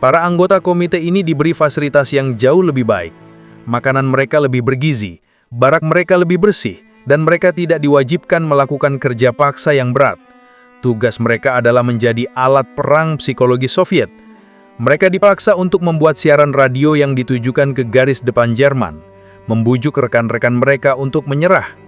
S1: Para anggota komite ini diberi fasilitas yang jauh lebih baik. Makanan mereka lebih bergizi, barak mereka lebih bersih, dan mereka tidak diwajibkan melakukan kerja paksa yang berat. Tugas mereka adalah menjadi alat perang psikologi Soviet. Mereka dipaksa untuk membuat siaran radio yang ditujukan ke garis depan Jerman, membujuk rekan-rekan mereka untuk menyerah.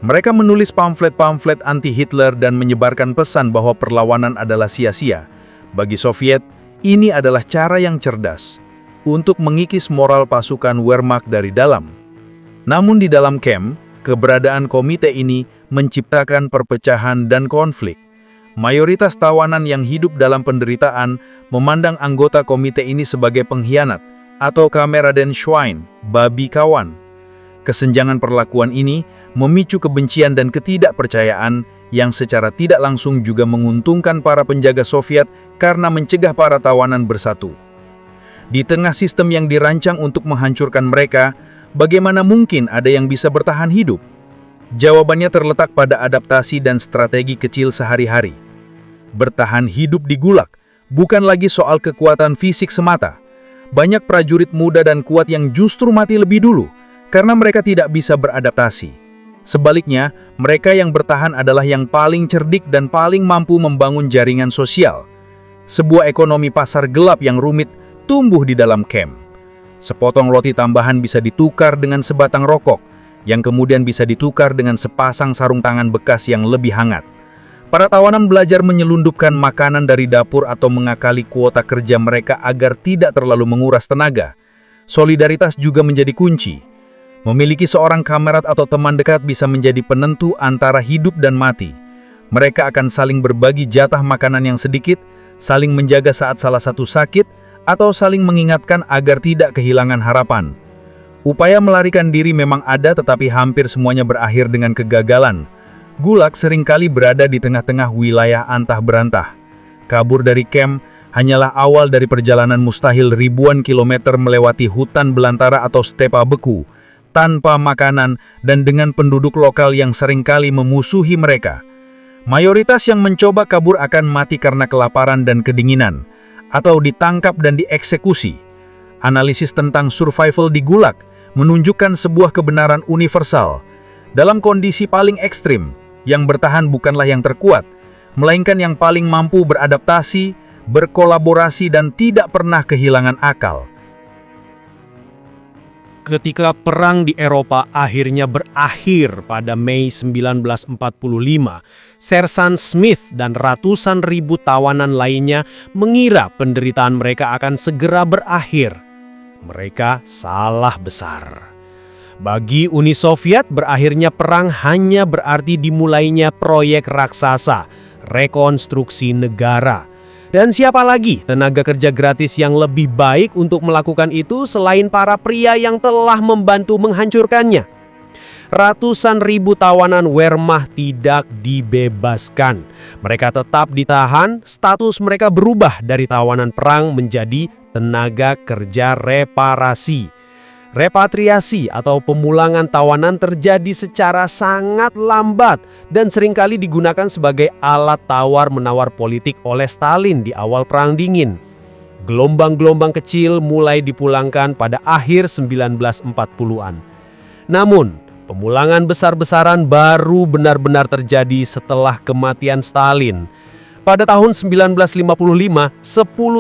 S1: Mereka menulis pamflet-pamflet anti-Hitler dan menyebarkan pesan bahwa perlawanan adalah sia-sia. Bagi Soviet, ini adalah cara yang cerdas untuk mengikis moral pasukan Wehrmacht dari dalam. Namun di dalam camp, keberadaan komite ini menciptakan perpecahan dan konflik. Mayoritas tawanan yang hidup dalam penderitaan memandang anggota komite ini sebagai pengkhianat atau Kameradenschwein, babi kawan. Kesenjangan perlakuan ini memicu kebencian dan ketidakpercayaan yang secara tidak langsung juga menguntungkan para penjaga Soviet karena mencegah para tawanan bersatu. Di tengah sistem yang dirancang untuk menghancurkan mereka, bagaimana mungkin ada yang bisa bertahan hidup? Jawabannya terletak pada adaptasi dan strategi kecil sehari-hari. Bertahan hidup di Gulag bukan lagi soal kekuatan fisik semata. Banyak prajurit muda dan kuat yang justru mati lebih dulu karena mereka tidak bisa beradaptasi. Sebaliknya, mereka yang bertahan adalah yang paling cerdik dan paling mampu membangun jaringan sosial. Sebuah ekonomi pasar gelap yang rumit tumbuh di dalam camp. Sepotong roti tambahan bisa ditukar dengan sebatang rokok, yang kemudian bisa ditukar dengan sepasang sarung tangan bekas yang lebih hangat. Para tawanan belajar menyelundupkan makanan dari dapur atau mengakali kuota kerja mereka agar tidak terlalu menguras tenaga. Solidaritas juga menjadi kunci. Memiliki seorang kamerat atau teman dekat bisa menjadi penentu antara hidup dan mati. Mereka akan saling berbagi jatah makanan yang sedikit, saling menjaga saat salah satu sakit, atau saling mengingatkan agar tidak kehilangan harapan. Upaya melarikan diri memang ada, tetapi hampir semuanya berakhir dengan kegagalan. Gulag seringkali berada di tengah-tengah wilayah antah berantah. Kabur dari camp hanyalah awal dari perjalanan mustahil ribuan kilometer melewati hutan belantara atau stepa beku, tanpa makanan dan dengan penduduk lokal yang seringkali memusuhi mereka. Mayoritas yang mencoba kabur akan mati karena kelaparan dan kedinginan, atau ditangkap dan dieksekusi. Analisis tentang survival di Gulag menunjukkan sebuah kebenaran universal. Dalam kondisi paling ekstrim, yang bertahan bukanlah yang terkuat, melainkan yang paling mampu beradaptasi, berkolaborasi, dan tidak pernah kehilangan akal.
S2: Ketika perang di Eropa akhirnya berakhir pada Mei 1945, Sersan Smith dan ratusan ribu tawanan lainnya mengira penderitaan mereka akan segera berakhir. Mereka salah besar. Bagi Uni Soviet, berakhirnya perang hanya berarti dimulainya proyek raksasa, rekonstruksi negara. Dan siapa lagi tenaga kerja gratis yang lebih baik untuk melakukan itu selain para pria yang telah membantu menghancurkannya? Ratusan ribu tawanan Wehrmacht tidak dibebaskan. Mereka tetap ditahan, status mereka berubah dari tawanan perang menjadi tenaga kerja reparasi. Repatriasi atau pemulangan tawanan terjadi secara sangat lambat dan seringkali digunakan sebagai alat tawar-menawar politik oleh Stalin di awal Perang Dingin. Gelombang-gelombang kecil mulai dipulangkan pada akhir 1940-an. Namun, pemulangan besar-besaran baru benar-benar terjadi setelah kematian Stalin. Pada tahun 1955, 10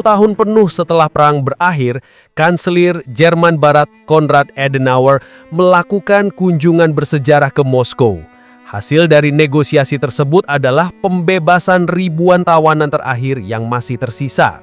S2: tahun penuh setelah perang berakhir, Kanselir Jerman Barat Konrad Adenauer melakukan kunjungan bersejarah ke Moskow. Hasil dari negosiasi tersebut adalah pembebasan ribuan tawanan terakhir yang masih tersisa.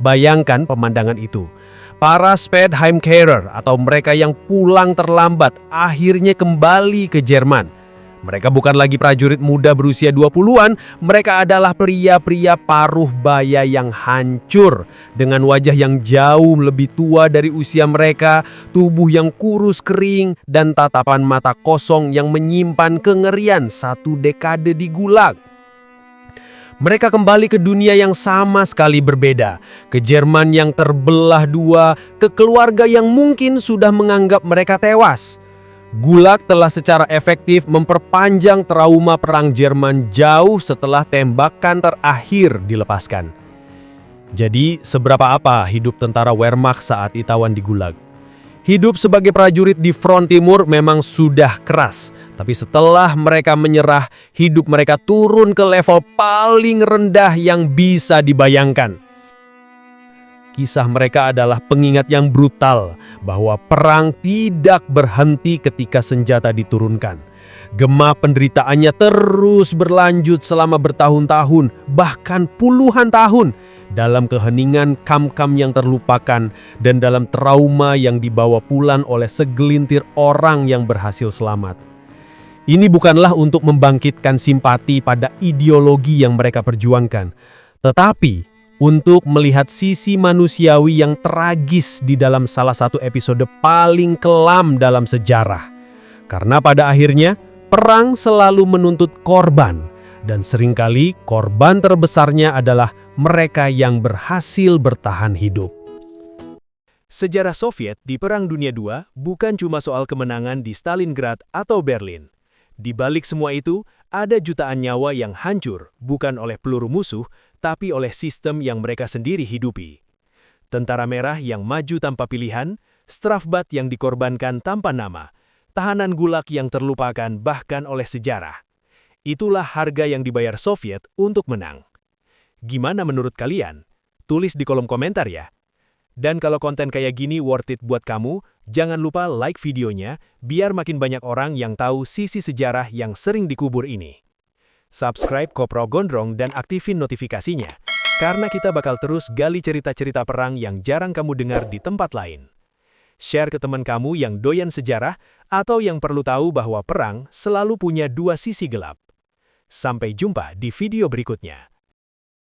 S2: Bayangkan pemandangan itu. Para Spätheimkehrer atau mereka yang pulang terlambat akhirnya kembali ke Jerman. Mereka bukan lagi prajurit muda berusia 20-an, mereka adalah pria-pria paruh baya yang hancur, dengan wajah yang jauh lebih tua dari usia mereka, tubuh yang kurus kering, dan tatapan mata kosong yang menyimpan kengerian 1 dekade di Gulag. Mereka kembali ke dunia yang sama sekali berbeda, ke Jerman yang terbelah dua, ke keluarga yang mungkin sudah menganggap mereka tewas. Gulag telah secara efektif memperpanjang trauma perang Jerman jauh setelah tembakan terakhir dilepaskan. Jadi, seberapa apa hidup tentara Wehrmacht saat ditawan di Gulag? Hidup sebagai prajurit di front timur memang sudah keras, tapi setelah mereka menyerah, hidup mereka turun ke level paling rendah yang bisa dibayangkan. Kisah mereka adalah pengingat yang brutal bahwa perang tidak berhenti ketika senjata diturunkan. Gema penderitaannya terus berlanjut selama bertahun-tahun, bahkan puluhan tahun, dalam keheningan kam-kam yang terlupakan dan dalam trauma yang dibawa pulang oleh segelintir orang yang berhasil selamat. Ini bukanlah untuk membangkitkan simpati pada ideologi yang mereka perjuangkan, tetapi untuk melihat sisi manusiawi yang tragis di dalam salah satu episode paling kelam dalam sejarah. Karena pada akhirnya, perang selalu menuntut korban. Dan seringkali korban terbesarnya adalah mereka yang berhasil bertahan hidup.
S1: Sejarah Soviet di Perang Dunia II bukan cuma soal kemenangan di Stalingrad atau Berlin. Di balik semua itu, ada jutaan nyawa yang hancur bukan oleh peluru musuh, tapi oleh sistem yang mereka sendiri hidupi. Tentara Merah yang maju tanpa pilihan, Strafbat yang dikorbankan tanpa nama, tahanan Gulag yang terlupakan bahkan oleh sejarah. Itulah harga yang dibayar Soviet untuk menang. Gimana menurut kalian? Tulis di kolom komentar ya. Dan kalau konten kayak gini worth it buat kamu, jangan lupa like videonya biar makin banyak orang yang tahu sisi sejarah yang sering dikubur ini. Subscribe Kopro Gondrong dan aktifin notifikasinya, karena kita bakal terus gali cerita-cerita perang yang jarang kamu dengar di tempat lain. Share ke teman kamu yang doyan sejarah atau yang perlu tahu bahwa perang selalu punya dua sisi gelap. Sampai jumpa di video berikutnya.